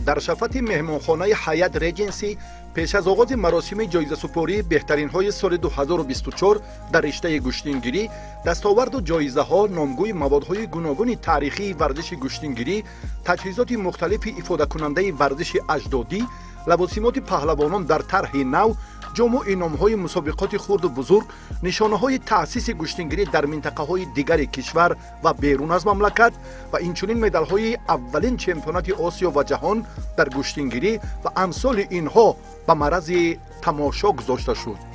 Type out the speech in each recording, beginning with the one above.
در شفت مهمانخانه حیات ریجنسی پیش از آغاز مراسم جایزه سپاری بهترین های سال 2024 در رشته گوشتینگیری، دستاورد و جایزه ها، نامگوی موادهای گوناگون تاریخی ورزش گوشتینگیری، تجهیزات مختلف افاده کننده ورزش اجدادی، لواسیمات پهلوانان در طرح نو، جام و انعام‌های مسابقات خرد و بزرگ، نشانه‌های تأسیس گوشتینگیری در منطقه‌های دیگر کشور و بیرون از مملکت و اینچنین مدال‌های اولین چمپیونات آسیا و جهان در گوشتینگیری و امثال اینها به معرض تماشا گذاشته شد.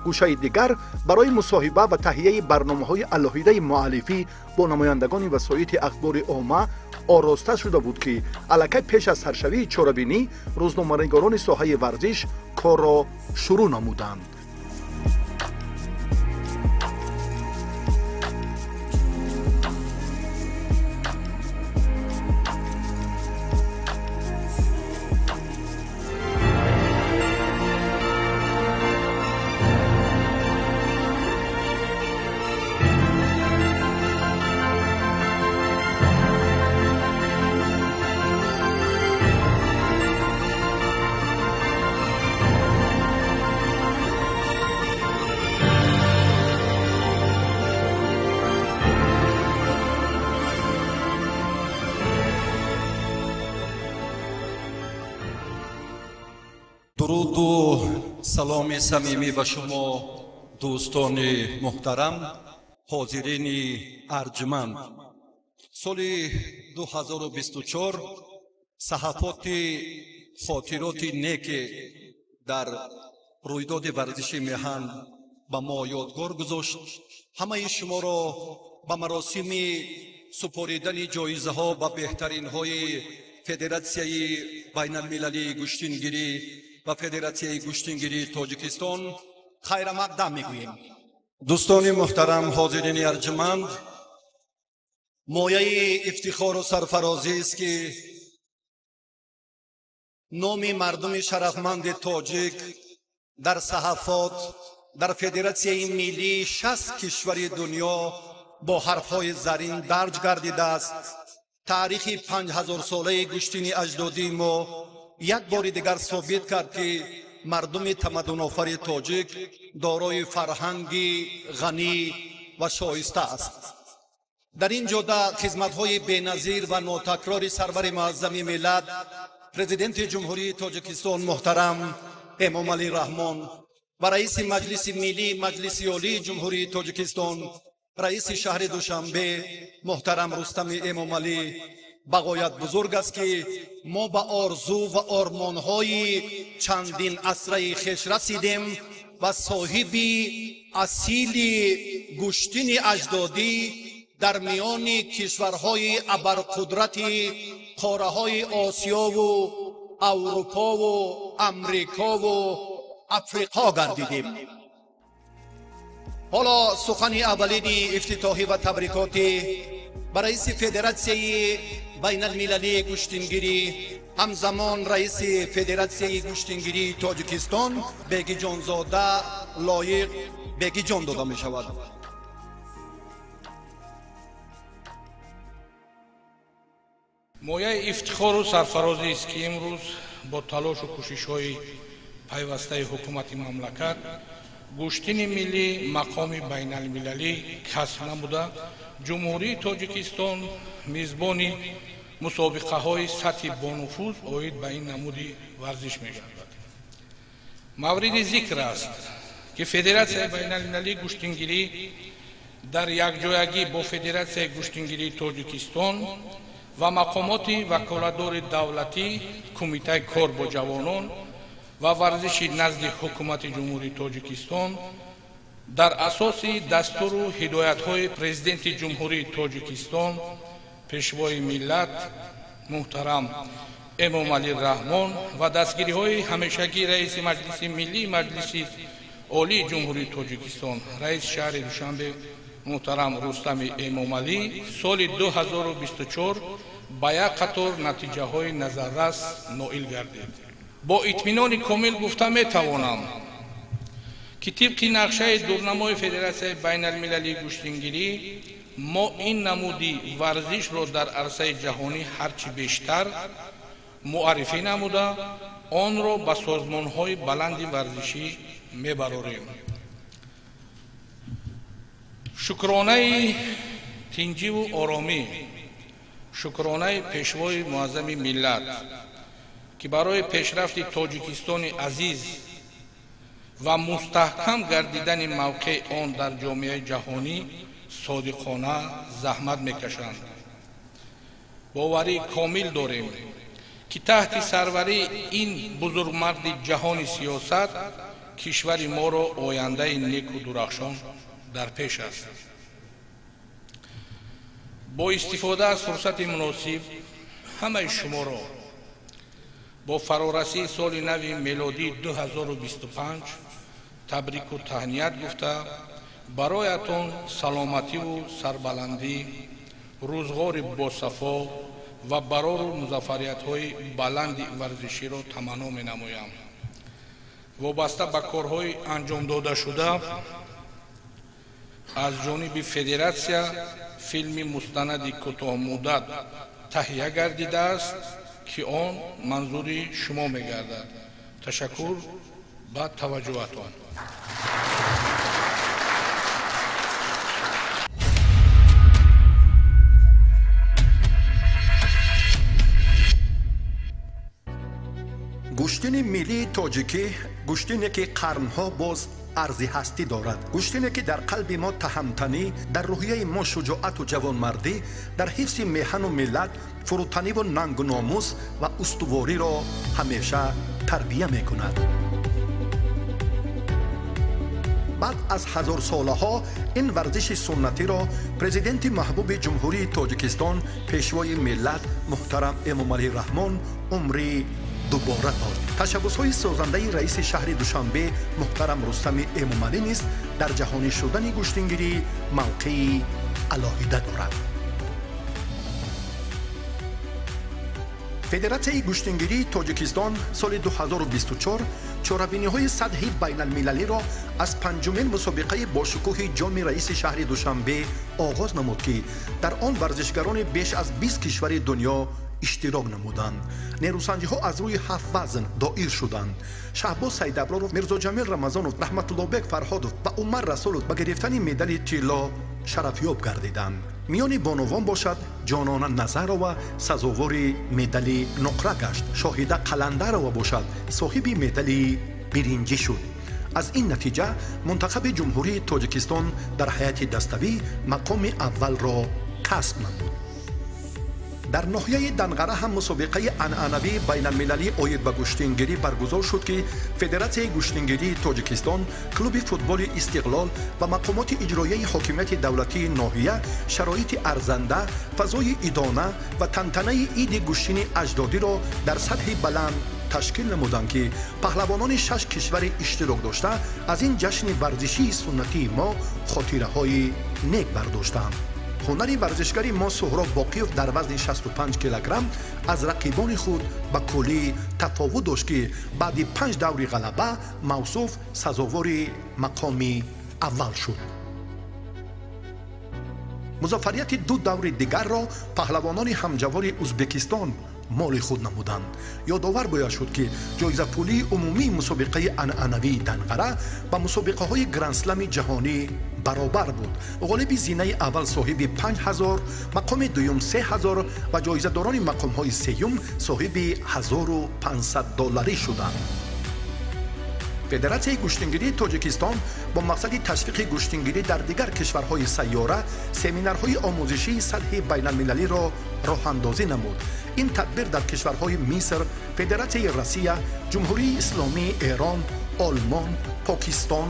گوشه دیگر برای مصاحبه و تهیه برنامه‌های علاهیده معرفی با نمایندگان وسایط اخبار عامه آراسته شده بود که الکی پیش از سرشوی چاره‌بینی روزنامه‌نگاران ساحه ورزش کار را شروع نمودند. درود و سلام صمیمی به شما دوستان محترم، حاضرین ارجمند. سال 2024 صحافت خاطرات نیک در رویداد ورزش میهن به ما یادگار گذاشت. همه شما را به مراسم سپاریدن جایزه ها به بهترین های فدراسیون بین المللی گوشتینگیری و فدراسیون گوشتینگیری تاجیکستان خیر مقدم میگوییم. دوستان محترم، حاضرین ارجمند، مایه افتخار و سرفرازی است که نام مردم شرفمند تاجیک در صحافات در فدراسیون ملی 60 کشور دنیا با حرفهای زرین درج گردیده است. تاریخ 5000 ساله گوشتین اجدادی ما یک بار دیگر ثابت کرد که مردم تمدن آفر تاجیک دارای فرهنگی غنی و شایسته است. در این جهت خدمت‌های بی‌نظیر و ناتکرار سرور معظم ملت پرزیدنت جمهوری تاجیکستان محترم امام علی رحمان و رئیس مجلس ملی مجلس عالی جمهوری تاجیکستان رئیس شهر دوشنبه محترم رستم امام علی بغایت بزرگ است که ما به آرزو و آرمان‌های چندین عصره خویش رسیدیم و صاحب اصیل گوشتین اجدادی در میان کشورهای ابرقدرت قاره‌های آسیا و اروپا و امریکا و افریقا گردیدیم. حالا سخن اولین افتتاحی و تبریکات به رئیس فدراسیون بین المللی گوشتینگیری، همزمان رئیس فدراسیون گوشتینگیری تاجیکستان بیگی جانزاده لایق بیگی جان داده می شود. مایه افتخار و سرفرازی است که امروز با تلاش و کوشش‌های پیوسته حکومت مملکت گوشتین ملی مقام بین المللی کسب نموده جمهوری تاجیکستان میزبان مسابقه های سطح بانفوذ اوید به این نمودی ورزش می شود. مورد ذکر است که فدراسیون بین المللی گوشتینگیری در یکجایگی با فدراسیون گوشتینگیری تاجیکستان و مقامات وکالتدار دولتی کمیته کار با جوانان و ورزش نزد حکومت جمهوری تاجیکستان در اساس دستور و هدایت‌های پرزیدنت جمهوری تاجیکستان پیشوای ملت محترم امام علی رحمان و دستگیری‌های همیشگی رئیس مجلس ملی مجلس عالی جمهوری تاجیکستان رئیس شهر دوشنبه محترم رستم امام علی سال 2024 با یک قطار نتیجه‌های نظررس نائل گردید. با اطمینان کامل گفته می‌توانم ки тибқи нақшаи дурнамои Федератсияи байналмилалии гӯштингирӣ мо ин намуди варзишро дар арсаи ҷаҳонӣ ҳарчи бештар муаррифӣ намуда онро ба созмонҳои баланди варзишӣ мебарорем. шукронаи тинҷиву оромӣ, шукронаи пешвои муаззами миллат ки барои пешрафти тоҷикистони азиз ва мустаҳкам гардидани мавқеъи он дар ҷомеаи ҷаҳонӣ содиқона заҳмат мекашанд. боварии комил дорем ки таҳти сарварии ин бузургмарди ҷаҳони сиёсат кишвари моро ояндаи неку дурахшон дар пеш аст. бо истифода аз фурсати муносиб ҳамаи шуморо бо фарорасии соли нави мелодии 2025 табрику таҳният гуфта бароятон саломативу сарбаландӣ, рӯзғори босафо ва барору музаффариятҳои баланди варзиширо таманно менамоям. вобаста ба корҳои анҷомдодашуда аз ҷониби Федератсия филми мустанади кӯтоҳмуддат таҳия гардидааст ки он манзури шумо мегардад. ташаккур ба таваҷҷӯҳатон. гӯштини миллии тоҷикӣ гӯштине ки қарнҳо боз арзи ҳастӣ дорад. гӯштине ки дар қалби мо таҳамтанӣ, дар рӯҳияи мо шуҷоату ҷавонмардӣ, дар ҳифзи меҳану миллат, фурӯтаниву нангу номус ва устувориро ҳамеша тарбия мекунад. баъд аз ҳазорсолаҳо ин варзиши суннатиро президенти маҳбуби ҷумҳурии тоҷикистон, пешвои миллат муҳтарам Эмомалӣ Раҳмон умри дубора дод. ташаббусҳои созандаи раиси шаҳри Душанбе муҳтарам Рустами Эмомалӣ низ дар ҷаҳонӣ шудани гӯштингирӣ мавқеи алоҳида дорад. федератсияи гӯштингирии тоҷикистон соли 2024 чорабиниҳои сатҳи байналмилалиро аз панҷумин мусобиқаи бошукӯҳи ҷоми раиси шаҳри Душанбе оғоз намуд ки дар он варзишгарони беш аз 20 кишвари дунё иштирок намуданд. нерӯсанҷиҳо аз рӯи 7 вазн доир шуданд. шаҳбоз Сайдаброров, Мирзоҷамил Рамазонов, Раҳматуллобек Фарҳодов ва Умар Расулов ба гирифтани медали тилло шарафёб гардиданд. миёни бонувон бошад Ҷонона Назарова сазовори медали нуқра гашт. Шоҳида Қаландарова бошад соҳиби медали биринҷӣ шуд. аз ин натиҷа мунтахаби ҷумҳурии тоҷикистон дар ҳайати dastavӣ мақоми аввалро касб намуд. дар ноҳияи Данғара ҳам мусобиқаи анъанавии байналмилалии оид ба гӯштингирӣ баргузор шуд ки Федератсияи гӯштингирии Тоҷикистон, клуби футболи Истиқлол ва мақомоти иҷроияи ҳокимияти давлатии ноҳия шароити арзанда, фазои идона ва тантанаи иди гӯштини аҷдодиро дар сатҳи баланд ташкил намуданд ки паҳлавонони 6 кишвари иштирок дошта аз ин ҷашни варзишии суннатии мо хотираҳои нек бардоштанд. ҳунари варзишгари мо Суҳроб Боқиев дар вазни 65 килограмм аз рақибони худ ба куллӣ тафовут дошт ки баъди 5 даври ғалаба мавсуф сазовори мақоми аввал шуд. музаффарияти 2 даври дигарро паҳлавонони ҳамҷавори Узбекистон моли худ намуданд. ёдовар бояд шуд ки ҷоизапулии умумии мусобиқаи анъанавии Данғара ба мусобиқаҳои грандслами ҷаҳонӣ баробар буд. ғолиби зинаи аввал соҳиби 5000, мақоми дуюм 3000 ва ҷоизадорони мақомҳои сеюм соҳиби $1500 шуданд. федератсияи гӯштингирии Тоҷикистон бо мақсади ташвиқи гӯштингирӣ дар дигар кишварҳои сайёра семинарҳои омӯзишии сатҳи байналмилалиро роҳандозӣ намуд. ин тадбир дар кишварҳои Миср, Федератсияи Россия, Ҷумҳурии Исломии Эрон, Олмон, Покистон,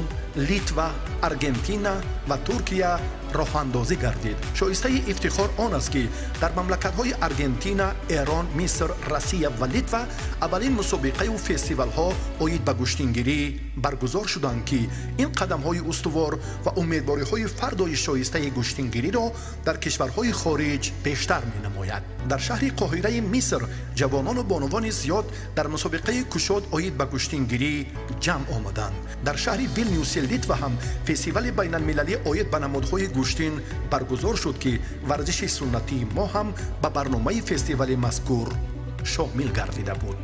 Литва, Аргентина ва Туркия роҳандозӣ гардид. шоистаи ифтихор он аст ки дар мамлакатҳои Аргентина, Эрон, Миср, Россия ва Литва аввалин мусобиқаю фестивалҳо оид ба гӯштингирӣ баргузор шуданд ки ин қадамҳои устувор ва умедвориҳои фардои шоистаи гӯштингириро дар кишварҳои хориҷ бештар менамояд. дар шаҳри Қоҳираи Миср ҷавонону бонувони зиёд дар мусобиқаи кушод оид ба гӯштингирӣ ҷамъ омаданд. дар шаҳри Вилнюси Литва هم фестивали байналмилалӣ оид ба намудҳои гӯштин баргузор шуд ки варзиши суннатии мо ҳам ба барномаи фестивали мазкур шомил гардида буд.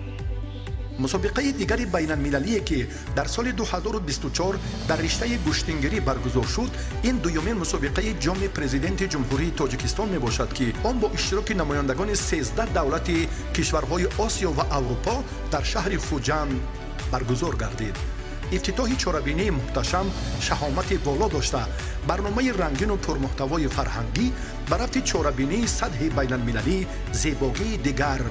мусобиқаи дигари байналмилалие ки дар соли 2024 дар риштаи гӯштингирӣ баргузор шуд, ин дуюмин мусобиқаи ҷоми президенти ҷумҳурии Тоҷикистон мебошад ки он бо иштироки намояндагони 13 давлати кишварҳои Осиё ва Аврупо дар шаҳри Хуҷанд баргузор гардид. ифтитоҳи чорабинии муҳташам шаҳомати боло дошта, барномаи рангину пурмуҳтавои фарҳангӣ ба рафти чорабинии сатҳи байналмилалӣ зебогии дигар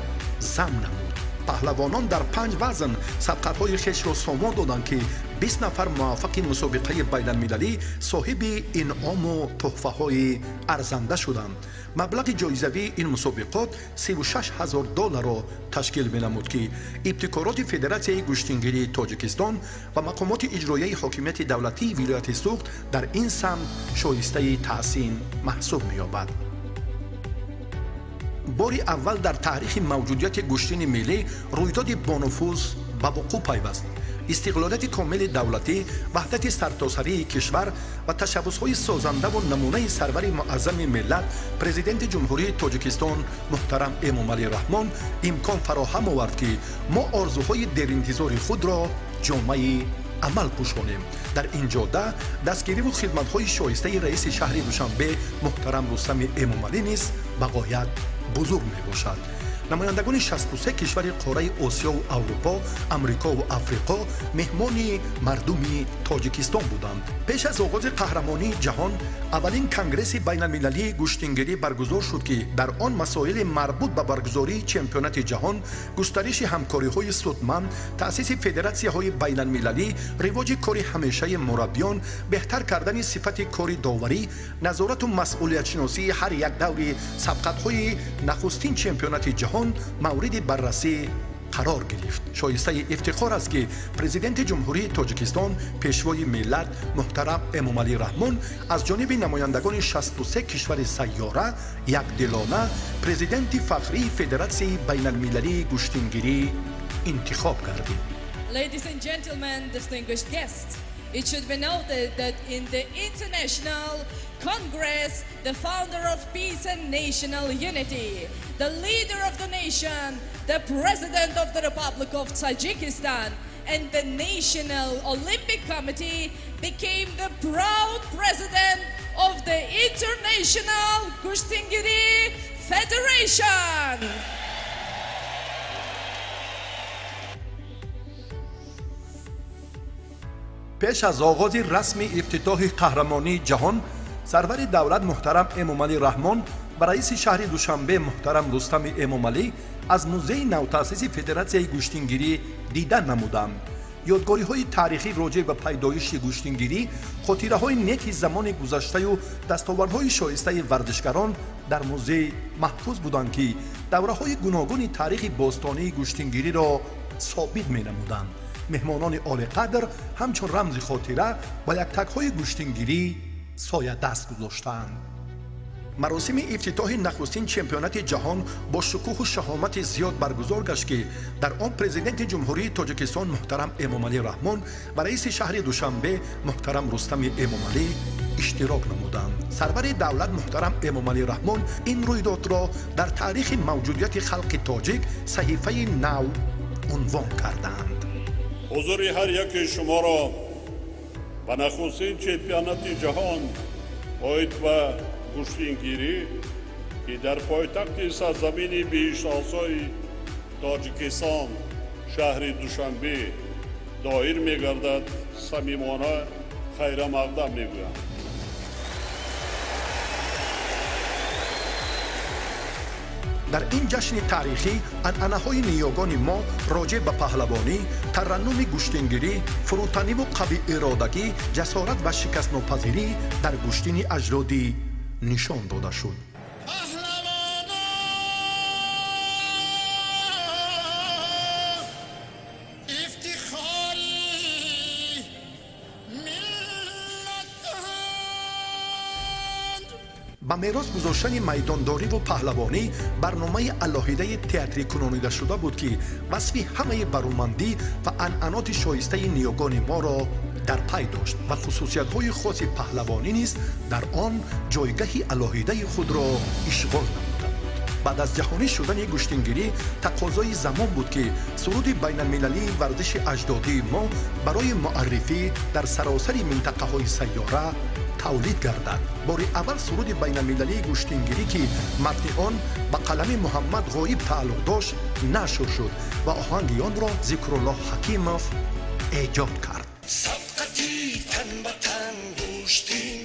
зам намуд. паҳлавонон дар 5 вазн сабқатҳои хешро сомо доданд ки 20 нафар муваффақи мусобиқаи байналмилалӣ соҳиби инъому тӯҳфаҳои арзанда шуданд. маблағи ҷоизавии ин мусобиқот $36,000 ташкил менамуд ки ибтикороти Федератсияи гӯштингирии Тоҷикистон ва мақомоти иҷроияи ҳокимияти давлатии вилояти Суғд дар ин самт шоистаи таҳсин маҳсуб меёбад. бори аввал дар таърихи мавҷудияти гӯштини миллӣ рӯйдоди бонуфуз ба вуқӯъ пайваст. истиқлолияти комили давлатӣ, ваҳдати сартосарии кишвар ва ташаббусҳои созандаву намунаи сарвари муаззами миллат президенти ҷумҳурии Тоҷикистон муҳтарам Эмомалӣ Раҳмон имкон фароҳам овард ки мо орзуҳои деринтизори худро ҷомаи амал пӯшонем. дар ин ҷода дастгириву хидматҳои шоистаи раиси шаҳри Душанбе муҳтарам Рустами Эмомалӣ низ ба ғоят бузург мебошад. намояндагони 63 кишвари қораи Осиё ва Аврупо, Амрико ва Африқо меҳмони мардуми Тоҷикистон буданд. пеш аз оғози қаҳрамонии ҷаҳон, аввалин конгресси байналмилалии гӯштингирӣ баргузор шуд ки дар он масоили марбут ба баргузории чемпионати ҷаҳон, густариши ҳамкориҳои судманд, таъсиси федератсияҳои байналмилалӣ, ривоҷи кори ҳамешаи мураббиён, беҳтар кардани сифати кори доварӣ, назорату масъулиятшиносии ҳар як даври сабқатҳои нахустин чемпионати ҷаҳон мавриди баррасӣ қарор гирифт. шоистаи ифтихор аст ки президенти ҷумҳурии Тоҷикистон, пешвои миллат муҳтарам Эмомалӣ Раҳмон аз ҷониби намояндагони 63 кишвари сайёра якдилона президенти фахрии Федератсияи байналмилалии гӯштингирӣ интихоб гардид. Ladies and gentlemen, distinguished guests, it should be noted that in the International Congress, the founder of peace and national unity, the leader of the nation, the president of the Republic of Tajikistan, and the National Olympic Committee became the proud president of the International Gӯштингирӣ Federation. пеш аз оғози расми ифтитоҳи қаҳрамонии ҷаҳон, сарвари давлат муҳтарам Эмомалӣ Раҳмон ва раиси шаҳри Душанбе муҳтарам Рустами Эмомалӣ аз музеи навтаъсиси Федератсияи гӯштингирӣ дидан намуданд. ёдгориҳои таърихӣ роҷеъ ба пайдоиши гӯштингирӣ, хотираҳои неки замони гузаштаю дастовардҳои шоистаи варзишгарон дар музей маҳфуз буданд ки давраҳои гуногуни таърихи бостонии гӯштингириро собит менамуданд. меҳмонони олиқадр ҳамчун рамзи хотира ба яктагҳои гӯштингирӣ соядаст гузоштанд. маросими ифтитоҳи нахустин чемпионати ҷаҳон бо шукӯҳу шаҳомати зиёд баргузор гашт ки дар он президенти ҷумҳурии Тоҷикистон муҳтарам Эмомалӣ Раҳмон ва раиси шаҳри Душанбе муҳтарам Рустами Эмомалӣ иштирок намуданд. сарвари давлат муҳтарам Эмомалӣ Раҳмон ин рӯйдодро дар таърихи мавҷудияти халқи тоҷик саҳифаи нав унвон карданд. ҳузури ҳар яки шуморо ба нахустин чемпионати ҷаҳон оид ба гӯштингирӣ ки дар пойтахти сарзамини биишносои Тоҷикистон шаҳри Душанбе доир мегардад, самимона хайрамақдам мегӯям. дар ин ҷашни таърихӣ анъанаҳои ниёгони мо роҷеъ ба паҳлавонӣ, тарраннуми гӯштингирӣ, фурӯтаниву қавииродагӣ, ҷасорат ва шикастнопазирӣ дар гӯштини аҷдодӣ нишон дода шуд. ба мерос гузоштани майдондориву паҳлавонӣ барномаи алоҳидаи театрӣ кунонидашуда буд ки васфи ҳамаи барӯмандӣ ва анъаноти шоистаи ниёгони моро در پی داشت و خصوصیت‌های خاص پهلوانی نیز در آن جایگاه علاهیده خود را اشغال نموده. بعد از جهانی شدن گشتینگیری تقاضای زمان بود که سرود بین المللی ورزش اجدادی ما برای معرفی در سراسر منطقه های سیاره تولید گردد. بار اول سرود بین المللی گشتینگیری که متن آن به قلم محمد غایب تعلق داشت نشر شد و آهنگ آن را ذکرالله حکیموف ایجاد کرد. سبقتی تن به تن گشتیم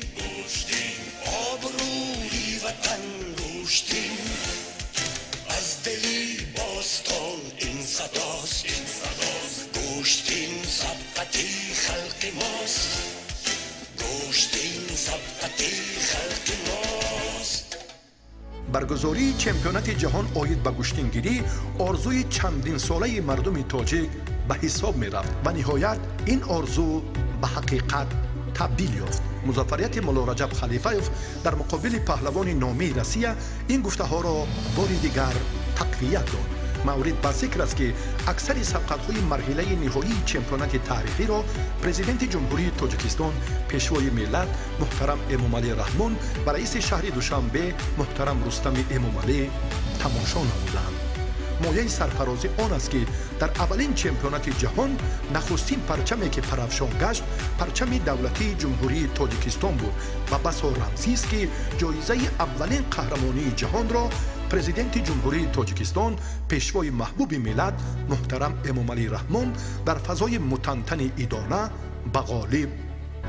آبروی وطن گشتیم از دلی باستان این صداست گشتیم سبقتی خلق ماست گشتیم سبقتی خلق ماست. برگزاری چمپیونات جهان عاید به گشتینگیری آرزوی چندین ساله مردم تاجیک به حساب می رفت و نهایت این آرزو به حقیقت تبدیل یافت. مظفریت مولا رجب خلیفه‌اف در مقابل پهلوان نامی روسیه این گفته ها را بار دیگر تقویت داد. مورد به ذکر است که اکثر سبقت‌های مرحله نهایی چمپیونات تاریخی را پرزیدنت جمهوری تاجیکستان پیشوای ملت محترم امامعلی رحمون و رئیس شهر دوشنبه محترم رستم امامعلی تماشا نمودند. مایه سرفرازی آن است که در اولین چمپیونات جهان نخستین پرچمی که پرافشان گشت پرچم دولتی جمهوری تاجیکستان بود و بسا رمزی است که جایزه اولین قهرمانی جهان را پرزیدنت جمهوری تاجیکستان پیشوای محبوب ملت محترم امامعلی رحمون در فضای متنتن ایدانه به غالب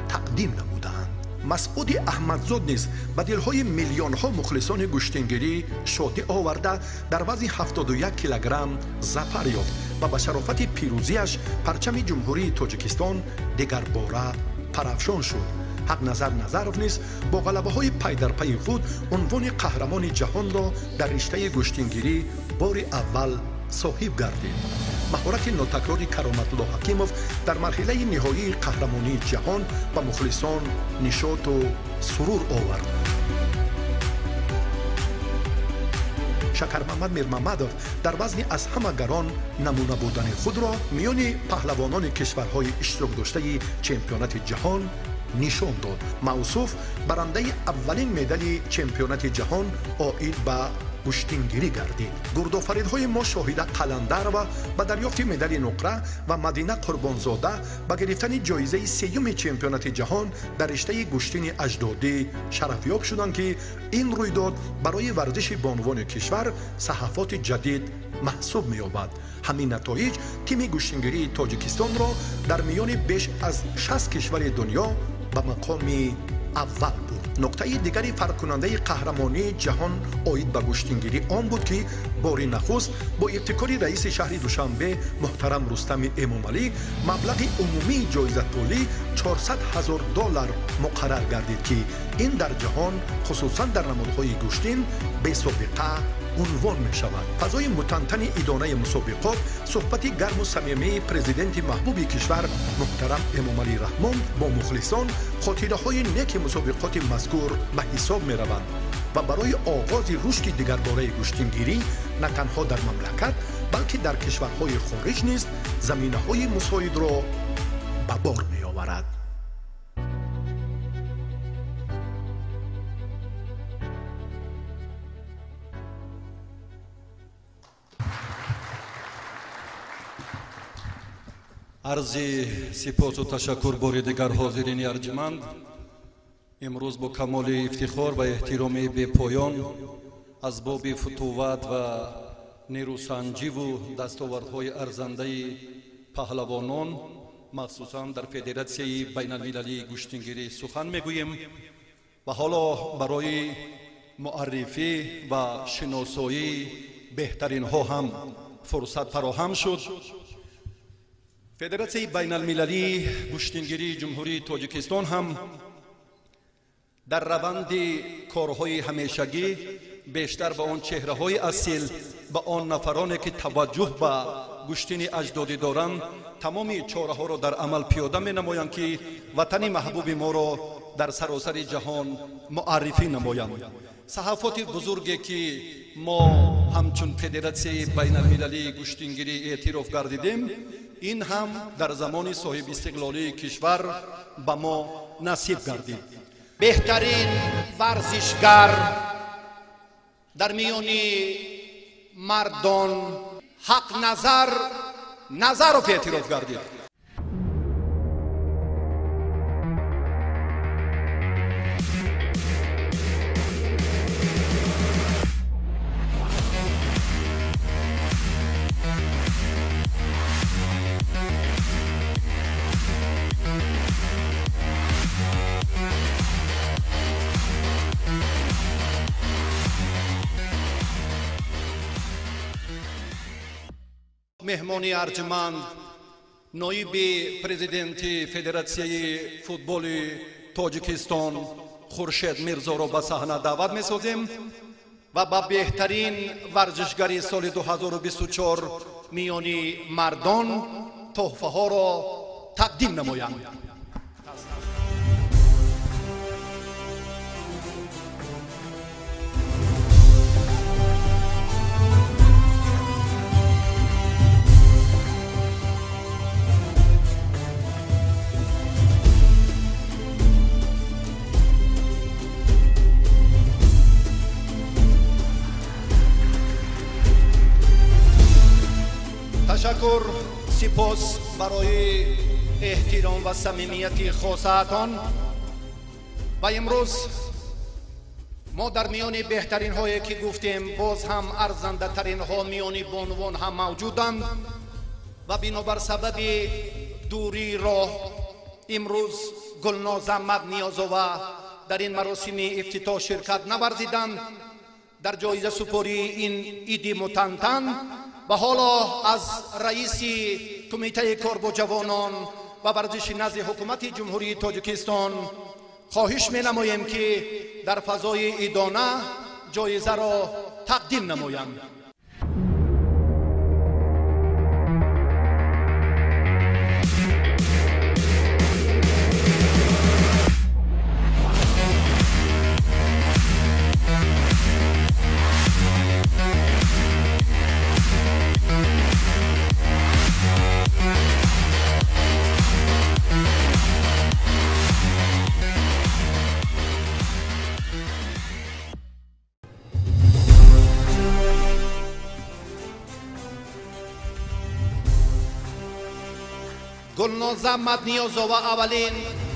تقدیم نمودند. مسعود احمدزاد نیز به دلهای میلیون ها مخلصان گشتینگیری شادی آورده در وزن 71 کیلوگرم ظفر یافت و به شرافت پیروزیش پرچم جمهوری تاجیکستان دیگر باره پرافشان شد. حق نظرف نیز با غلبه های پی در پی خود عنوان قهرمان جهان را در رشته گشتینگیری بار اول صاحب گردید. مهارت ناتکرار کرامت الله حکیموف در مرحله نهایی قهرمانی جهان و مخلصان نشاط و سرور آورد. شکر محمد میرمحمدوف در وزن از همه گران نمونه بودن خود را میان پهلوانان کشورهای اشتراک داشته چمپیونات جهان نشان داد. موصوف برنده اولین مدال چمپیونات جهان عاید به گشتینگیری گردید. گردآفریدهای ما شاهد قلندر و به دریافت مدال نقره و مدینه قربانزاده به گرفتن جایزه سیوم چمپیونات جهان در رشته گشتین اجدادی شرفیاب شدند که این رویداد برای ورزش بانوان کشور صحافت جدید محسوب می‌یابد. همین نتایج تیم گشتینگیری تاجیکستان را در میان بیش از 60 کشور دنیا به مقام اول بود. نکته دیگری فرق کننده قهرمانی جهان عاید به گشتینگیری آن بود که بار نخست با ابتکار رئیس شهر دوشنبه محترم رستم امامعلی مبلغ عمومی جایزه پولی $400,000 مقرر گردید که این در جهان خصوصا در نمادهای گشتین به سابقه عنوان می شود. فضای متنتن ادانه مسابقات صحبت گرم و صمیمی پرزیدنت محبوب کشور محترم امامعلی رحمون با مخلصان خاطره های نیک مسابقات مذکور به حساب می روند و برای آغاز رشد دیگرباره گشتینگیری نه تنها در مملکت بلکه در کشورهای خارج نیز زمینه های مساعد را به بار می آورد. عرض سپاس و تشکر بار دیگر حاضرین ارجمند. امروز با کمال افتخار و احترام بی پایان از باب فتوت و نیروسنجی و دستاوردهای ارزنده پهلوانان مخصوصا در فدراسیون بین المللی گشتینگیری سخن میگوییم و حالا برای معرفی و شناسایی بهترین ها هم فرصت فراهم شد. فدراسیون بین المللی گشتینگیری جمهوری تاجیکستان هم در روند کارهای همیشگی بیشتر به آن چهره های اصیل به آن نفرانی که توجه به گشتین اجدادی دارند تمامی چاره ها را در عمل پیاده می نمایند که وطن محبوب ما را در سراسر جهان معرفی نمایند. صحافت بزرگی که ما همچون فدراسیون بین المللی گشتینگیری اعتراف گردیدیم این هم در زمان صاحب استقلالی کشور به ما نصیب گردید. بهترین ورزشگر در میان مردان حق نظر اعتراف گردید. مهمانی ارجمند نایب پرزیدنت فدراسیون فوتبال تاجیکستان خورشید میرزا را به صحنه دعوت می‌سازیم و با بهترین ورزشگر سال 2024 میان مردان تحفه ها را تقدیم نمایند. تشکر، سپاس برای احترام و صمیمیت خاصتان. و امروز ما در میان بهترین هایی که گفتیم باز هم ارزنده ترین ها میان بانوان هم موجودند و بنابر سبب دوری راه امروز گلناز احمد نیازآور در این مراسم افتتاح شرکت نورزیدند. در جایزه سپاری این ایدی متنتن و حالا از رئیس کمیته کار با جوانان و ورزش نزد حکومت جمهوری تاجیکستان خواهش می نماییم که در فضای ادانه جایزه را تقدیم نمایند. گلناز احمد نیازآور اولین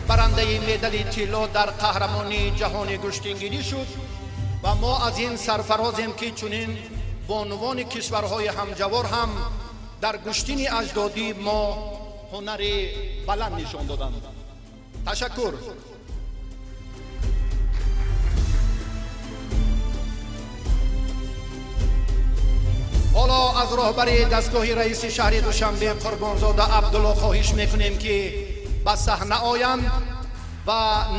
برنده مدال طلا در قهرمانی جهان گشتیگیری شد و ما از این سرفرازیم که چنین بانوان کشورهای همجوار هم در گشتین اجدادی ما هنر بلند نشان دادند. تشکر. حالا از راهبر دستگاه رئیس شهر دوشنبه قربانزاده عبدالله خواهش میکنیم که به صحنه آیند و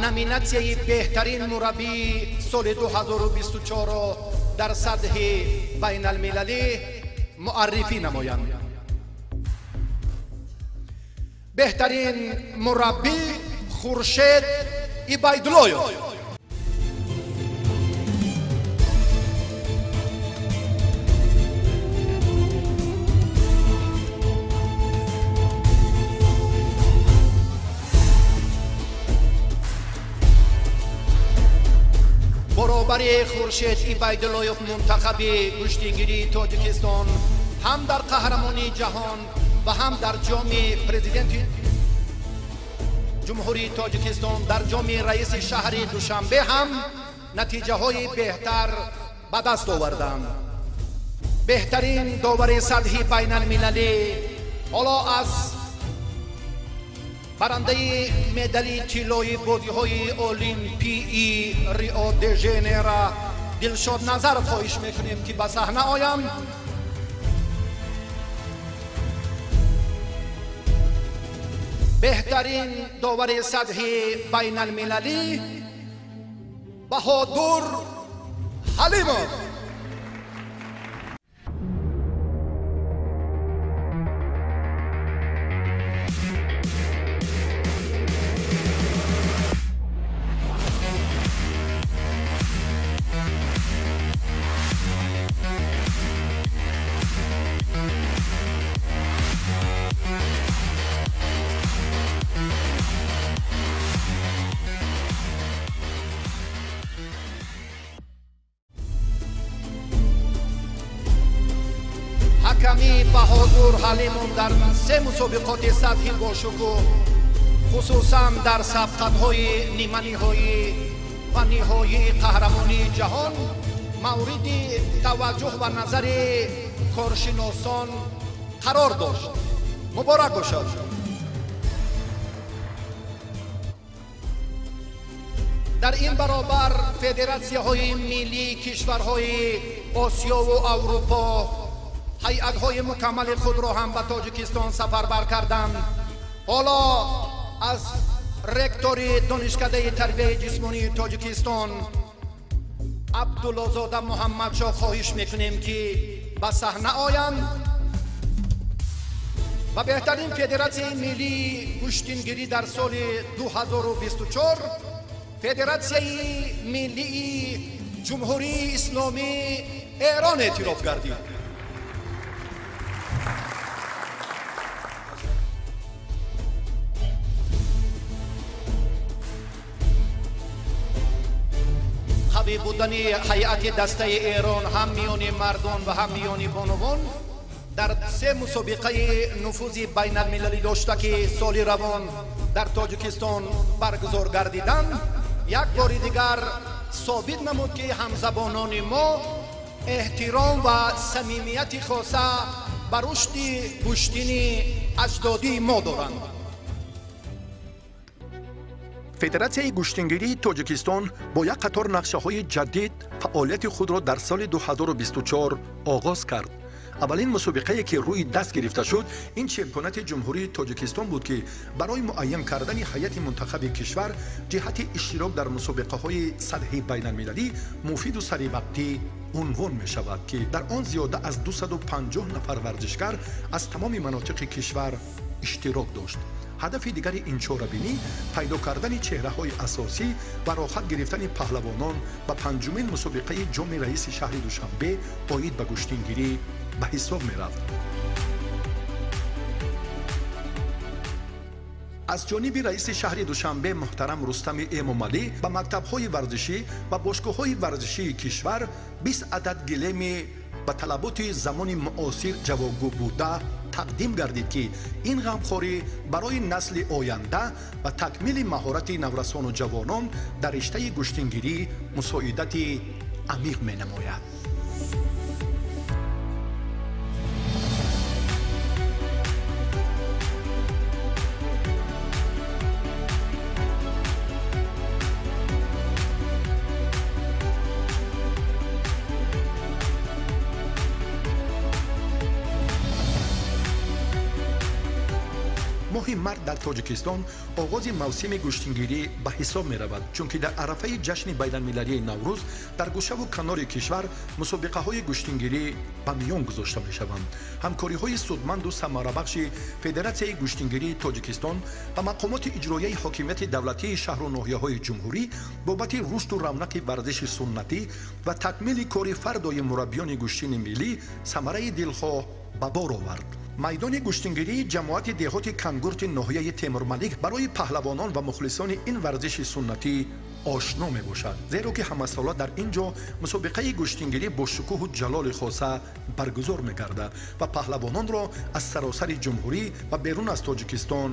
نامیناسیون بهترین مربی سال 2024 را در سطح بین المللی معرفی نمایند. بهترین مربی خورشید عبیدالله. برابر خورشید عبیدالله منتخب گشتیگیری تاجیکستان هم در قهرمانی جهان و هم در جام پرزیدنت جمهوری تاجیکستان در جام رئیس شهر دوشنبه هم نتیجه های بهتر به دست آوردند. بهترین داور سطح بین المللی حالا از برنده مدال طلای بازی‌های المپیک ریو د ژانیرو دلشاد نظر خواهش میکنیم که به صحنه آیند. بهترین داور سطح بین المللی بهادر حلیمov. ҳаками баҳодур ҳалимон дар се мусобиқоти сатҳӣ бошукӯҳ хусусан дар сабқатҳои ниманиҳоӣ ва ниҳоyии қаҳрамонии ҷаҳон мавриди таваҷҷуҳ ва назари коршиносон қарор дошт. муборак бошад. дар ин баробар федератсияҳои миллии кишварҳои осиёву аврупо ҳайъатҳои мукаммали худро ҳам ба тоҷикистон сафарбар карданд. ҳоло аз ректори донишкадаи тарбияи ҷисмонии тоҷикистон абдуллозода муҳаммадшоҳ хоҳиш мекунем ки ба саҳна оянд ва беҳтарин федератсияи миллии гӯштингирӣ дар соли 2024 федератсияи миллии ҷумҳурии исломии эрон эътироф гардид. қавӣ будани ҳайати дастаи эрон ҳам миёни мардон ва ҳам миёни бонувон дар се мусобиқаи нуфузи байналмилалӣ дошта ки соли равон дар тоҷикистон баргузор гардиданд як бори дигар собит намуд ки ҳамзабонони мо эҳтиром ва самимияти хоса ба рушди гӯштини аҷдодии мо доранд. федератсияи гӯштингирии тоҷикистон бо як қатор нақшаҳои ҷадид фаъолияти худро дар соли 2024 оғоз кард. аввалин мусобиқае ки рӯи даст гирифта шуд ин чемпионати ҷумҳурии тоҷикистон буд ки барои муайян кардани ҳайати мунтахаби кишвар ҷиҳати иштирок дар мусобиқаҳои сатҳи байналмилалӣ муфиду саривақтӣ унвон мешавад ки дар он зиёда аз 250 нафар варзишгар аз тамоми манотиқи кишвар иштирок дошт. ҳадафи дигари ин чорабинӣ пайдо кардани чеҳраҳои асосӣ ва рохат гирифтани паҳлавонон ба панҷумин мусобиқаи ҷоми раиси шаҳри душанбе оид ба гӯштингирӣ ба ҳисоб мерафт. аз ҷониби раиси шаҳри душанбе муҳтарам рустами эмомалӣ ба мактабҳои варзишӣ ва бошгоҳҳои варзишии кишвар 20 адад гилеми ба талаботи замони муосир ҷавобгӯ буда тақдим гардид ки ин ғамхорӣ барои насли оянда ва такмили маҳорати наврасону ҷавонон дар риштаи гӯштингирӣ мусоидати амиқ менамояд. моҳи мард дар тоҷикистон оғози мавсими гӯштингирӣ ба ҳисоб меравад, чунки дар арафаи ҷашни байналмилалии наврӯз дар гӯшаву канори кишвар мусобиқаҳои гӯштингирӣ ба миён гузошта мешаванд. ҳамкориҳои судманду самарабахши федератсияи гӯштингирии тоҷикистон ва мақомоти иҷроияи ҳокимияти давлатии шаҳру ноҳияҳои ҷумҳурӣ бобати рушду равнақи варзиши суннатӣ ва такмили кори фардои мураббиёни гӯштини миллӣ самараи дилхоҳ ба бор овард. майдони гӯштингирии ҷамоати деҳоти кангурти ноҳияи темурмалик барои паҳлавонон ва мухлисони ин варзиши суннатӣ ошно мебошад, зеро ки ҳамасола дар ин ҷо мусобиқаи гӯштингирӣ бо шукӯҳу ҷалоли хоса баргузор мегардад ва паҳлавононро аз саросари ҷумҳурӣ ва берун аз тоҷикистон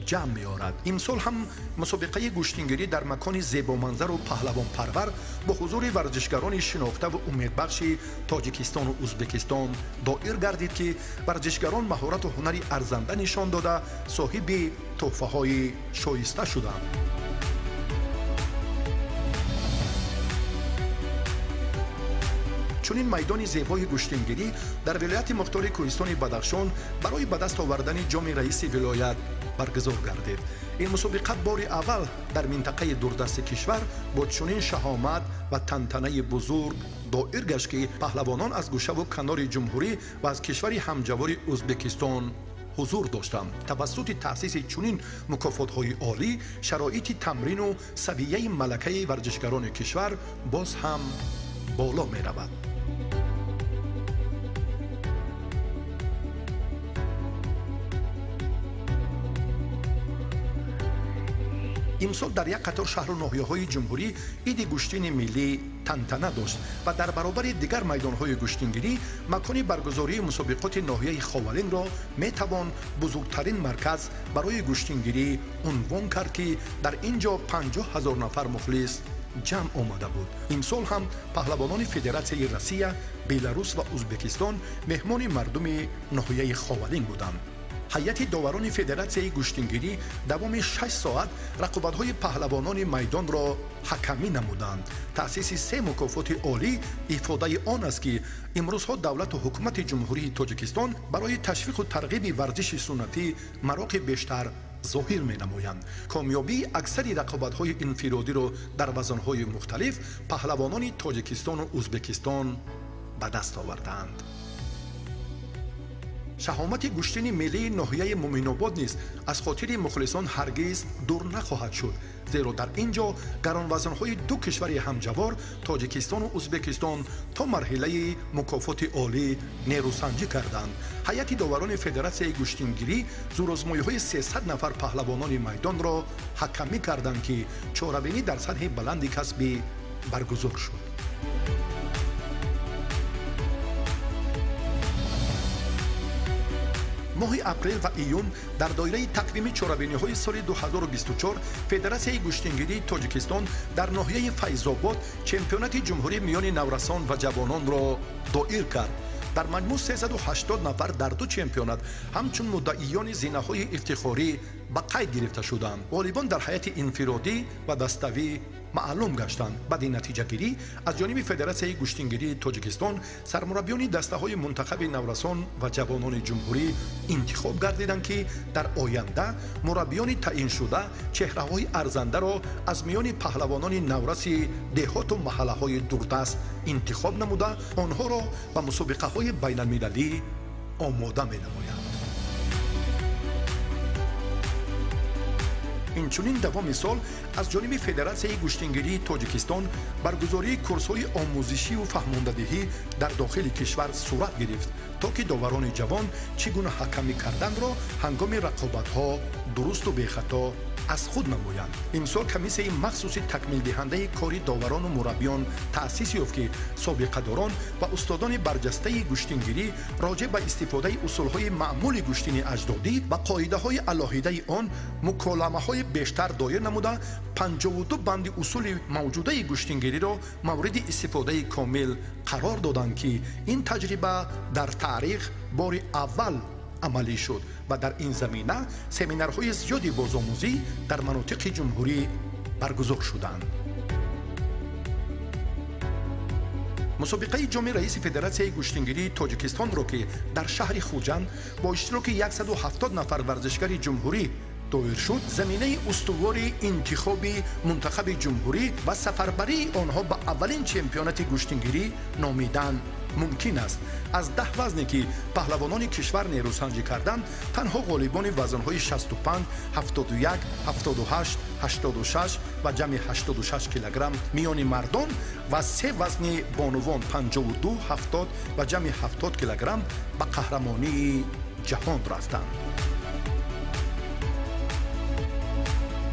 ҷамъ меорад. имсол ҳам мусобиқаи гӯштингирӣ дар макони зебоманзару паҳлавонпарвар бо ҳузури варзишгарони шинохтаву умедбахши тоҷикистону ӯзбекистон доир гардид ки варзишгарон маҳорату ҳунари арзанда нишон дода соҳиби тӯҳфаҳои шоиста шуданд. чунин майдони зебои гӯштингирӣ дар вилояти мухтори кӯҳистони бадахшон барои ба даст овардани ҷоми раиси вилоят баргузор гардид. ин мусобиқа бори аввал дар минтақаи дурдасти кишвар бо чунин шаҳомат ва тантанаи бузург доир гашт ки паҳлавонон аз гӯшаву канори ҷумҳурӣ ва аз кишвари ҳамҷавори ӯзбекистон ҳузур доштанд. тавассути таъсиси чунин мукофотҳои олӣ шароити тамрину савияи малакаи варзишгарони кишвар боз ҳам боло меравад. امسال در یک قطار شهر و ناحیه‌های جمهوری عید گوشتین ملی تنتنه داشت و در برابر دیگر میدان‌های گوشتینگیری مکان برگزاری مسابقات ناحیه خاورین را میتوان بزرگترین مرکز برای گوشتینگیری عنوان کرد که در اینجا 50,000 نفر مخلص جمع آمده بود. امسال هم پهلوانان فدراسیای روسیه، بلاروس و ازبکستان مهمان مردم ناحیه خاورین بودند. هیئت داوران فدراسیای گوشتینگیری دوام 6 ساعت رقابت‌های پهلوانان میدان را حکمی نمودند. تأسیس 3 مکافات عالی افاده آن است که امروزها دولت و حکومت جمهوری تاجیکستان برای تشویق و ترغیب ورزش سنتی مراکز بیشتر ظاهر می نمایند. کامیابی اکثری رقابت‌های انفرادی را در وزن‌های مختلف پهلوانان تاجیکستان و ازبکستان به دست آوردند. شهامت گوشتین ملی ناحیه مومن‌آباد نیز از خاطر مخلصان هرگز دور نخواهد شد، زیرا در اینجا گران وزن‌های دو کشور همجوار تاجیکستان و ازبکستان تا مرحله مکافات عالی نیروسنجی کردند. هیئت داوران فدراسیای گوشتینگیری زورآزمایی‌های 300 نفر پهلوانان میدان را حکمی کردند که چهاره‌بینی در سطح بلند کسبی برگزار شد. ماه اپریل و ایون در دایره تقویم چهاره‌بینی‌های سال 2024 فدراسیای گوشتینگیری تاجیکستان در ناحیه فیض‌آباد چمپیونات جمهوری میان نورسان و جوانان را دایر کرد. در مجموع 380 نفر در دو چمپیونات همچون مدعیان زینه‌های افتخاری به قید گرفته شدند. غالبان در هیئت انفرادی و دستوی معلوم گشتند. بعد نتیجه گیری از جانب فدراسیای گوشتینگیری تاجیکستان سرمربیان دسته‌های منتخب نورسان و جوانان جمهوری انتخاب گردیدند که در آینده مربیان تعیین شده چهره‌های ارزنده را از میان پهلوانان نورس دهات و محله‌های دوردست انتخاب نموده آنها را به مسابقه‌های بین‌المللی آماده می‌نمایند. اینچنین دوام سال از جانب فدراسیای گوشتینگیری تاجیکستان برگزاری کورس‌های آموزشی و فهماندهی در داخل کشور صورت گرفت تا که داوران جوان چگونه حکمی کردن را هنگام رقابت‌ها درست و بی‌خطا از خود نمایند. امسال کمیسیه مخصوص تکمیل دهنده کاری داوران و مربیان تأسیس یافت که سابقه داران و استادان برجسته گوشتینگیری راجع به استفاده اصولهای معمول گوشتین اجدادی و قاعده‌های علاهیده آن مکالمه‌های بیشتر دایر نموده 52 بند اصول موجوده گوشتینگیری را مورد استفاده کامل قرار دادند که این تجربه در تاریخ بار اول عملی شد و در این زمینه سمینارهای زیادی بازآموزی در مناطق جمهوری برگزار شدند. مسابقه جام رئیس فدراسیای گوشتینگیری تاجیکستان را که در شهر خوجند با اشتراک 170 نفر ورزشکار جمهوری دایر شد، زمینه استوار انتخاب منتخب جمهوری و سفربری آنها به اولین چمپیونات گوشتینگیری نامیدن ممکن است. از 10 وزنی که پهلوانان کشور نیروسنجی کردند تنها غالبان وزن‌های 65 71 78 86 و جمع 86 کیلوگرم میان مردان و 3 وزن بانوان 52 70 و جمع 70 کیلوگرم به قهرمانی جهان رفتند.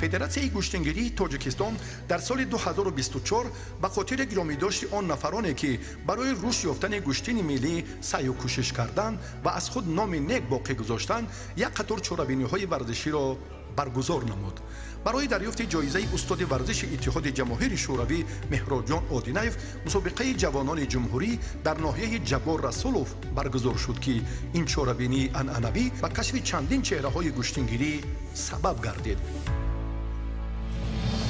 فدراسیای گوشتینگیری تاجیکستان در سال 2024 به خاطر گرامیداشت آن نفرانی که برای رشد یافتن گوشتین ملی سعی و کوشش کردند و از خود نام نیک باقی گذاشتند یک قطار چهاره‌بینی‌های ورزشی را برگزار نمود. برای دریافت جایزه استاد ورزش اتحاد جماهیر شوروی مهراد جان آدینایف مسابقه جوانان جمهوری در ناحیه جبار رسولوف برگزار شد که این چهاره‌بینی عنعنوی و کشف چندین چهره‌های گوشتینگیری سبب گردید.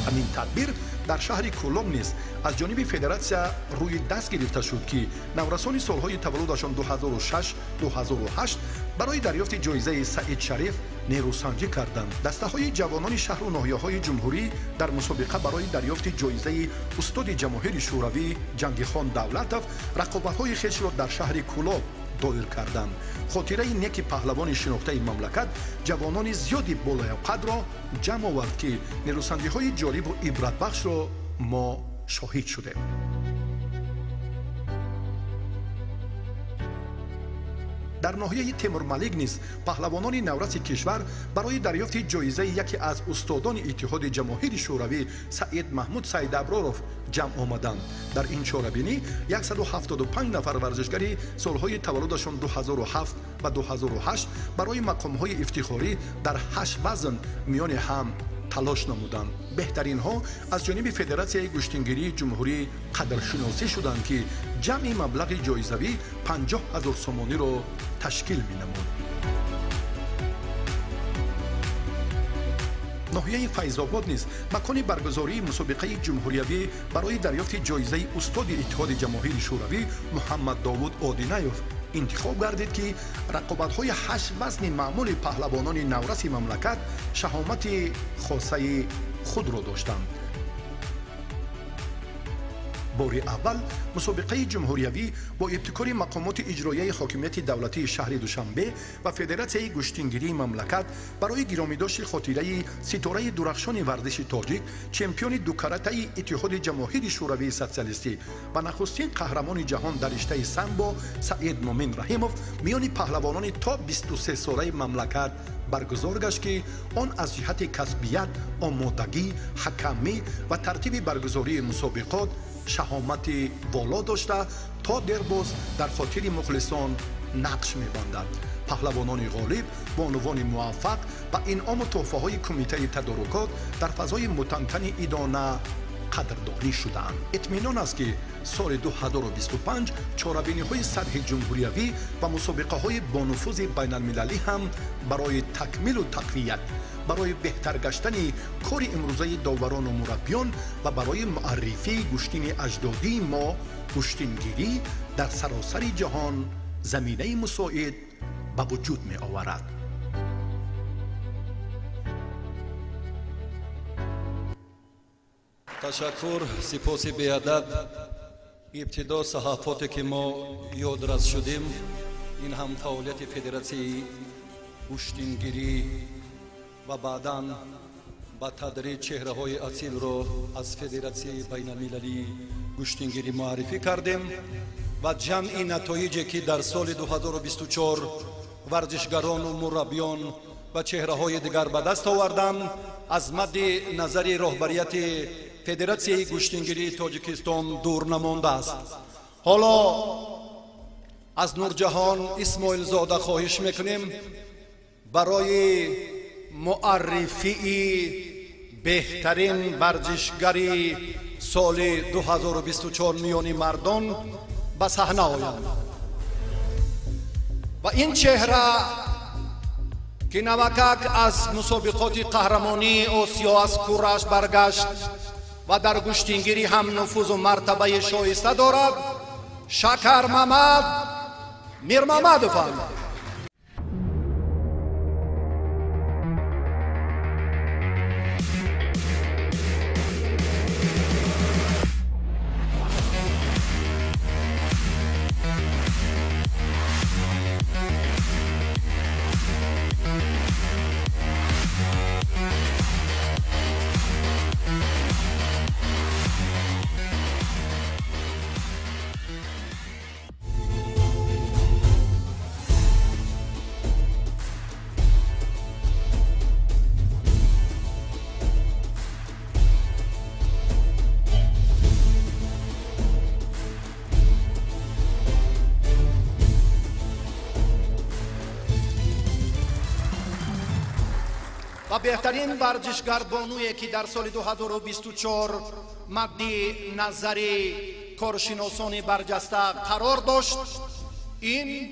همین تدبیر در شهر کولوم نیز از جانب فدراسیون روی دست گرفته شد که نورسان سالهای تولدشان 2006 2008 برای دریافت جایزه سعید شریف نیروسنجی کردند. دسته‌های جوانان شهر و ناحیه‌های جمهوری در مسابقه برای دریافت جایزه استاد جماهیر شوروی جنگی خان دولتوف رقابت‌های خویش را در شهر کولوم دایر کردند. خاطره نیک پهلوان شناخته مملکت جوانان زیادی بالای قد را جمع آورد که نیروسنجی‌های جالب و عبرت بخش را ما شاهد شدیم. дар ноҳияи темурмалик низ паҳлавонони навраси кишвар барои дарёфти ҷоизаи яке аз устодони иттиҳоди ҷамоҳири шӯравӣ Саид Маҳмуд Сайдаброров ҷамъ омаданд. дар ин чорабинӣ 175 нафар варзишгари солҳои таваллудашон 2007 ва 2008 барои мақомҳои ифтихорӣ дар 8 вазн миёни ҳам талош намуданд. беҳтаринҳо аз ҷониби Федератсияи гӯштингирии ҷумҳурӣ қадршиносӣ шуданд, ки ҷамъи маблағи ҷоизавӣ 50 000 сомониро ташкил менамуд. ноҳияи Файзобод низ макони баргузории мусобиқаи ҷумҳуриявӣ барои дарёфти ҷоизаи устоди иттиҳоди ҷамоҳири шӯравӣ Муҳаммад Довуд Одинаев интихоб гардид, ки рақобатҳои 8 вазни маъмули паҳлавонони навраси мамлакат шаҳомати хосаи худро доштанд. бори аввал мусобиқаи ҷумҳуриявӣ бо ибтикори мақомоти иҷроияи ҳокимияти давлатии шаҳри Душанбе ва Федератсияи гӯштингирии мамлакат барои гиромидошти хотираи ситораи дурахшони варзиши тоҷик, чемпиони дукаратаи иттиҳоди ҷамоҳири шӯравии социалистӣ ва нахустин қаҳрамони ҷаҳон дар риштаи самбо Саид Момин Раҳимов миёни паҳлавонони то 23 солаи мамлакат баргузор гашт, ки он аз ҷиҳати касбият, омодагӣ, ҳакамӣ ва тартиби баргузории мусобиқот шаҳомати воло дошта то дербоз дар хотири мухлисон нақш мебандад. паҳлавонони ғолиб бо унвони муваффақ ба инъому тӯҳфаҳои кумитаи тадорукот дар фазои мутантани идона қадрдонӣ шудаанд. итминон аст, ки соли 2025 чорабиниҳои сатҳи ҷумҳуриявӣ ва мусобиқаҳои бонуфузи байналмилалӣ ҳам барои такмилу тақвият, барои беҳтар гаштани кори имрӯзаи доварону мураббиён ва барои муаррифии гӯштини аҷдодии мо гӯштингирӣ дар саросари ҷаҳон заминаи мусоид ба вуҷуд меоварад. ташаккур, сипоси беадад. ибтидо саҳафоте ки мо ёдрас шудем, ин ҳам фаъолияти Федератсияи гӯштингирӣ ва баъдан ба тадриҷ чеҳраҳои асилро аз Федератсияи байналмилалии гӯштингирӣ муаррифӣ кардем ва ҷамъи натоиҷе ки дар соли 2024 варзишгарону мураббиён ва чеҳраҳои дигар ба даст оварданд, аз мадди назари роҳбарияти Федератсияи гӯштингирии Тоҷикистон дур намондааст. ҳоло аз Нурҷаҳон Исмоилзода хоҳиш мекунем барои муаррифии беҳтарин варзишгари соли 2024 миёни мардон ба саҳна оянд. ва ин чеҳра ки навакак аз мусобиқоти қаҳрамонии Осиё аз кураш баргашт ва дар гӯштингирӣ ҳам нуфузу мартабаи шоиста дорад, Шакармамад Мирмамадованд. و بهترین ورزشگر بانویی که در سال 2024 مد نظر کارشناسان برجسته قرار داشت این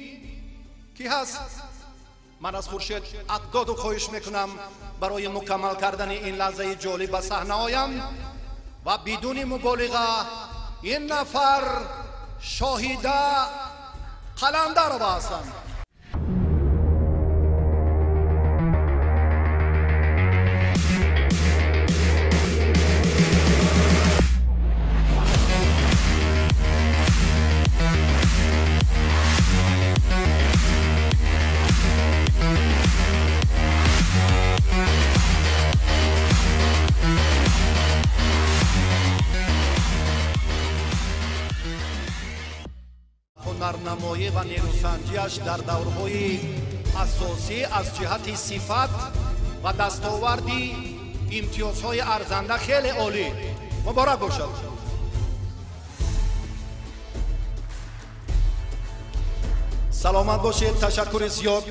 کی هست؟ من از خورشید اقداد خواهش میکنم برای مکمل کردن این لحظه جالب به صحنه آیم و بدون مبالغه این نفر شاهد قلندر هستند. ҳунарнамоӣ ва нерӯсанҷиаш дар даврҳои асосӣ аз ҷиҳати сифат ва дастоварди имтиёзҳои арзанда хеле олӣ. муборак бошад. саломат бошед. ташаккури зиёд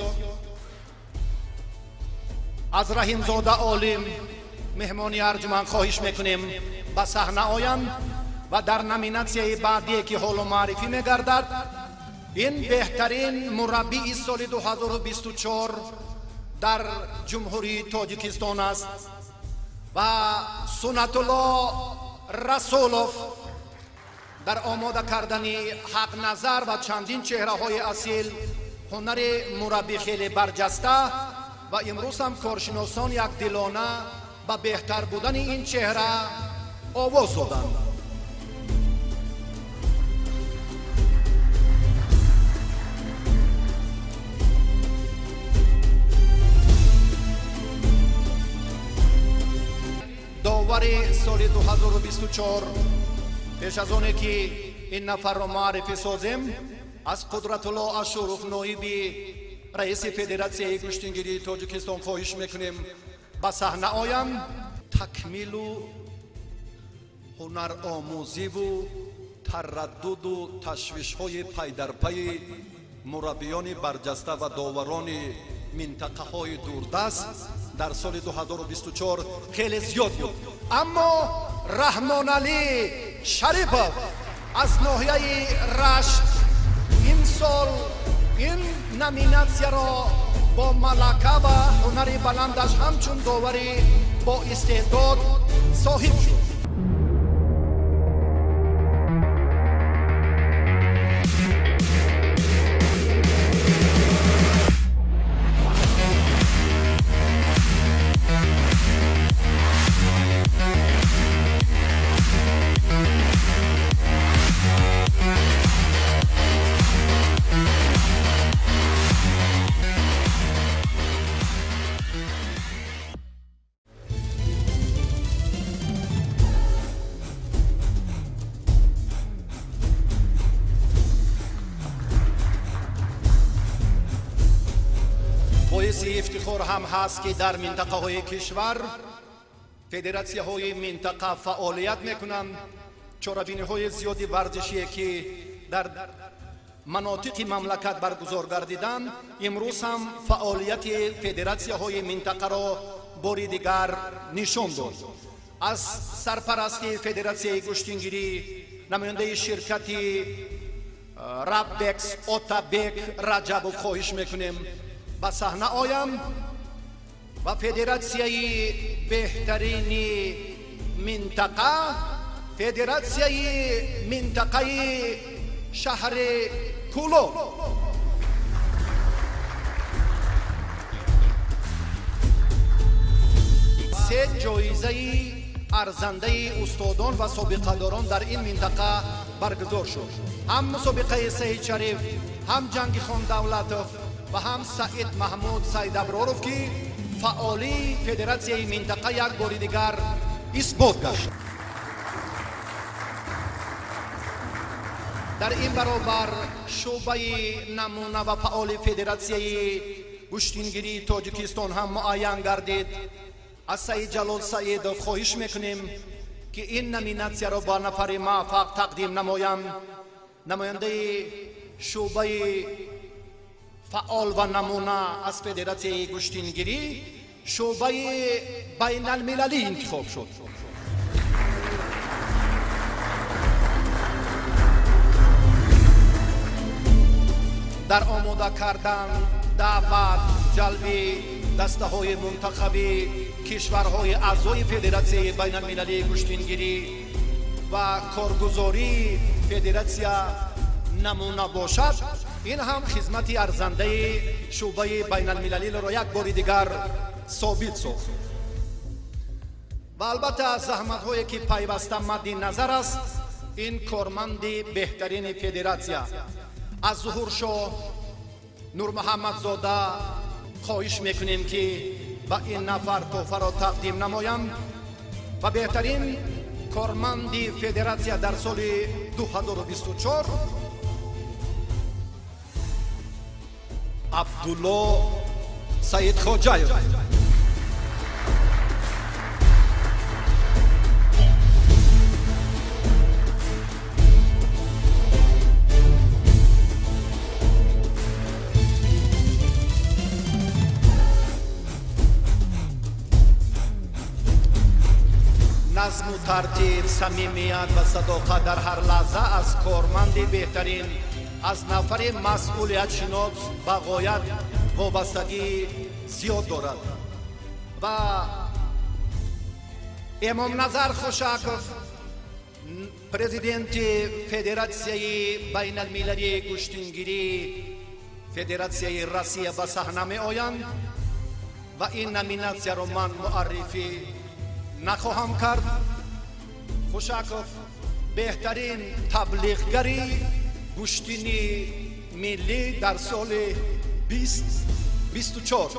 аз раҳимзода олим меҳмони арҷманд хоҳиш мекунем ба саҳна оянд ва дар номинатсияи баъдие ки ҳоло маърифӣ мегардад, ин беҳтарин мураббии соли 2024 дар ҷумҳурии тоҷикистон аст ва Сунатулло Расулов дар омода кардани ҳақназар ва чандин чеҳраҳои асил, ҳунари мураббӣ хеле барҷаста ва имрӯз ҳам коршиносон якдилона ба беҳтар будани ин чеҳра овоз доданд. довари соли 2024 пеш аз оне ки ин нафарро маърифӣ созем, аз Қудратулло Ашуров ноиби раиси Федератсияи гӯштингирии Тоҷикистон хоҳиш мекунем ба саҳна оянд. такмилу ҳунаромӯзиву тараддуду ташвишҳои пайдарпайи мураббиёни барҷаста ва доварони минтақаҳои дурдаст дар соли 2024 хеле зиёд буд. аммо Раҳмоналӣ Шарипов аз ноҳияи Рашт ин сол ин номинатсияро бо малака ва ҳунари баландаш ҳамчун довари бо истеъдод соҳиб шуд. боиси ифтихор ҳам ҳаст ки дар минтақаҳои кишвар федератсияҳои минтақа фаъолият мекунанд. чорабиниҳои зиёди варзишие ки дар манотиқи мамлакат баргузор гардиданд, имрӯз ҳам фаъолияти федератсияҳои минтақаро бори дигар нишон дод. аз сарпарасти Федератсияи гӯштингирӣ, намояндаи ширкати Раббекс Отабек Раҷабов хоҳиш мекунем ба саҳна оянд ва Федератсияи беҳтарини минтақа, Федератсияи минтақаи шаҳри Куло се ҷоизаи арзандаи устодон ва собиқадорон дар ин минтақа баргузор шуд. ҳам мусобиқаи Саид Шариф, ҳам Ҷангихон Давлатов ва ҳам Саид Маҳмуд Сайдаброров ки фаъоли Федератсияи минтақа як бори дигар исбот гашт. дар ин баробар шӯъбаи намуна ва фаъоли Федератсияи гӯштингирии Тоҷикистон ҳам муайян гардид. аз Саид Ҷалол Саидов хоҳиш мекунем ки ин номинатсияро ба нафари муваффақ тақдим намоянд. намояндаи шӯъбаи фаъол ва намуна аз Федератсияи гӯштингирӣ шӯъбаи байналмилалӣ интихоб шуд. дар омода кардан даъват ҷалби дастаҳои мунтахаби кишварҳои аъзои Федератсияи байналмилалии гӯштингирӣ ва коргузории Федератсия намуна бошад, ин ҳам хизмати арзандаи шӯъбаи байналмилалиро як бори дигар собит сохт. ва албатта заҳматҳое ки пайваста мадди назар аст, ин корманди беҳтарини Федератсия аз Зуҳуршоҳ Нурмуҳаммадзода хоҳиш мекунем ки ба ин нафар тӯҳфаро тақдим намоянд ва беҳтарин корманди Федератсия дар соли 2024 عبدالله سید خوجایف. نظم و ترتیب، صمیمیت و صداقت در هر لحظه از کارمند بهترین، از نفر مسئولیت شناس به غایت وابستگی زیاد دارد. و امام نظر خوشکوف پرزیدنت فدراسیای بین المللی گشتینگیری فدراسیای روسیه به صحنه می آیند و این نامیناسیا را من معرفی نخواهم کرد. خوشکوف بهترین تبلیغگری گشتینی ملی در سال 2024.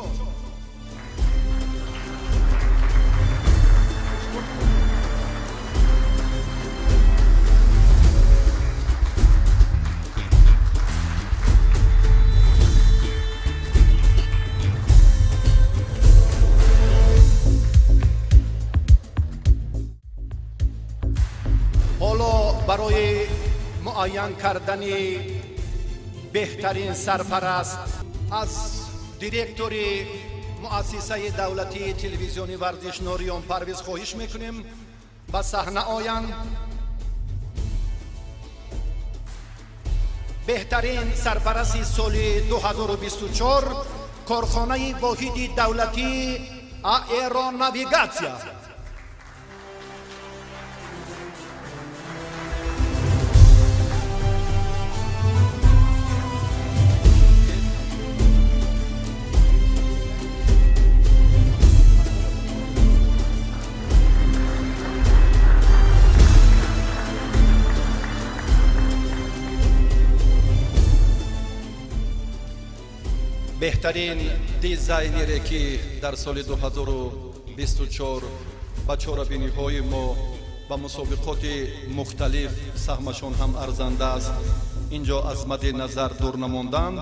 حالا برای معین کردن بهترین سرپرست از دیرکتوری مؤسسه دولتی تلویزیونی ورزش نوریان پرویز خواهش میکنیم به صحنه آیند. بهترین سرپرست سال 2024 کارخانه واحد دولتی ایروناویگاسیا. بهترین دیزاینری که در سال 2024 با چاره‌بینی های ما و مسابقات مختلف سهمشان هم ارزنده است، اینجا از مد نظر دور نماندند.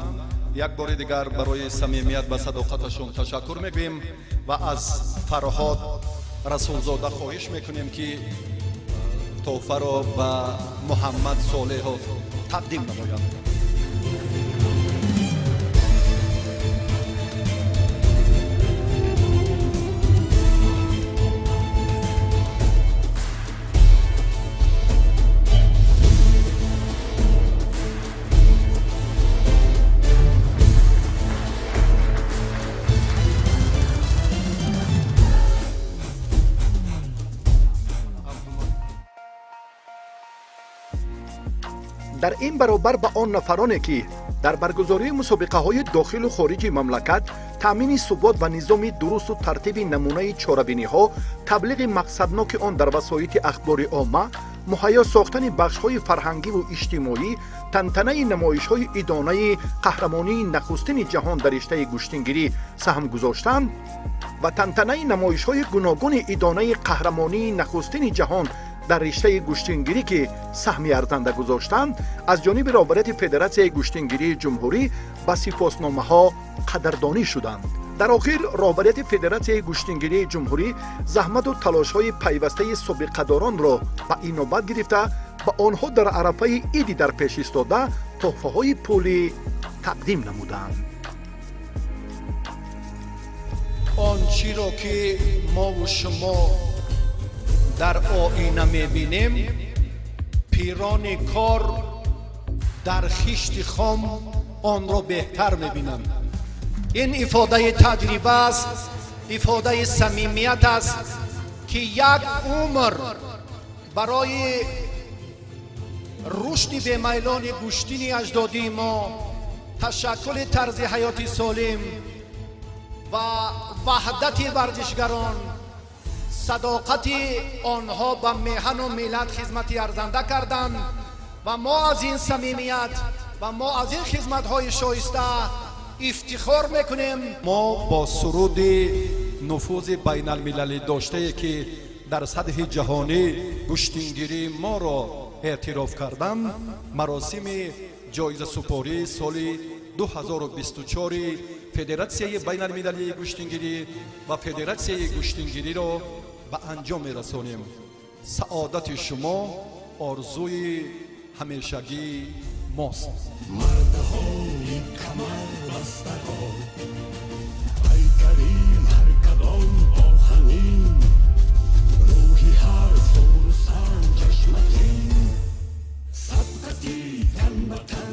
یک بار دیگر برای صمیمیت و صداقتشان تشکر میگوییم و از فرهاد رسولزاده خواهش میکنیم که تحفه را به محمد صالح تقدیم نمایند. در این برابر به آن نفرانی که در برگزاری مسابقه های داخل و خارج مملکت تامین ثبات و نظام درست و ترتیب نمونه چاره‌بینی ها، تبلیغ مقصدناک آن در وسایط اخبار عامه، مهیا ساختن بخش های فرهنگی و اجتماعی، تنتنه نمایش های ادانه قهرمانی نخستین جهان در رشته گشتینگیری سهم گذاشتند و تنتنه نمایش های گوناگون ادانه قهرمانی نخستین جهان در رشته گشتینگیری که سهمی ارزنده گذاشتند، از جانب رهبریت فدراسیای گشتینگیری جمهوری با سپاسنامه ها قدردانی شدند. در آخر رهبریت فدراسیای گشتینگیری جمهوری زحمت و تلاش های پیوسته سابقه‌داران را به این نوبت گرفته به آنها در عرفه عیدی در پیش ایستاده تحفه های پولی تقدیم نمودند. آنچه را که ما و شما در آینه میبینیم، پیران کار در خشت خام آن را بهتر میبینند. این افاده تجربه است، افاده صمیمیت است که یک عمر برای رشد به میلان گشتین اجدادی ما، تشکل طرز حیات سالم و وحدت ورزشگران، صداقت آنها به میهن و ملت خدمتی ارزنده کردند و ما از این صمیمیت و ما از این خدمت‌های شایسته افتخار میکنیم. ما با سرود نفوذ بین المللی داشته که در سطح جهانی گشتینگیری ما را اعتراف کردند، مراسم جایزه سپاری سال 2024 فدراسیای بین المللی گوشتنگیری و فدراسیای گوشتنگیری را به انجام می‌رسانیم. سعادت شما آرزوی همیشگی ماست. مردهای کمر بسته ها، پیکرین هر کدام آهنین، روحی هر سور سنجش متین، صدقتی تن به تن